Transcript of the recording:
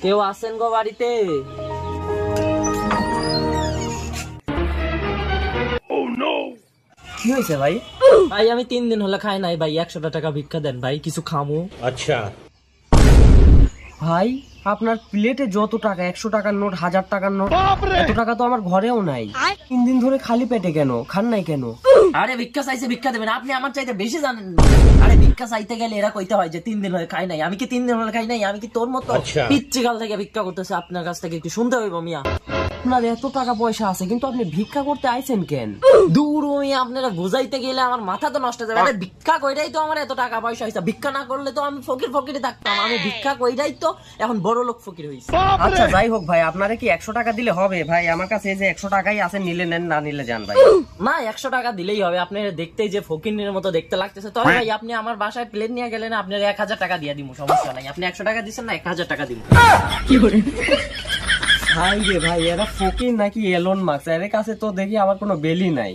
কেউ আছেন গো বাড়িতে? কি হয়েছে ভাই? ভাই আমি 3 দিন হলো খাই নাই ভাই, 100 টাকা ভিক্ষা দেন ভাই, কিছু খামু। আচ্ছা ভাই আপনার প্লেটে যত টাকা, 100 টাকার নোট, 1000 টাকার নোট, এত টাকা তো আমার ঘরেও নাই। 3 দিন ধরে খালি পেটে কেন? খান নাই কেন? আরে ভিক্ষা চাইছে, ভিক্ষা দেবেন, আপনি আমার চাইতে বেশি জানেন। আরে ভিক্ষা চাইতে গেলে এরা কইতে হয় যে 3 দিন হলে খাই নাই। আমি কি 3 দিন হলে খাই নাই? আমি কি তোর মতো আচ্ছা। পিচ্চিকাল থেকে ভিক্ষা করতেছে? আপনার কাছ থেকে একটু শুনতে হইব মিয়া। আপনার এত টাকা পয়সা আছে কিন্তু আপনি ভিক্ষা করতে আইছেন কেন? দূর মিয়া, আপনারা বুঝাইতে গেলে আমার মাথা তো নষ্ট হয়ে যাবে। আরে ভিক্ষা কইরাই তো আমার এত টাকা পয়সা হইছে। ভিক্ষা না করলে তো আমি ফকির ফকিরই থাকতাম। আমি ভিক্ষা কইরাই তো এখন বড় লোক ফকির হইছি। আচ্ছা যাই হোক ভাই, আপনারে কি 100 টাকা দিলে হবে? ভাই আমার কাছে এই যে 100 টাকাই আছে, নিলে নেন, না নিলে যান ভাই। না 100 টাকা দিলেই হবে। আপনি দেখতেই যে ফকিরের মতো দেখতে লাগতেছে। তবে ভাই আপনি আমার বাসায় প্লেট নিয়ে গেলেন, আপনার 1000 টাকা দিয়ে দিব, সমস্যা নাই। আপনি 100 টাকা দিচ্ছেন না, 1000 টাকা দিব। ভাই রে ভাই, এরা ফকির নাকি এলন মাস্ক? এদের কাছে তো দেখি আমার কোনো বেলি নাই।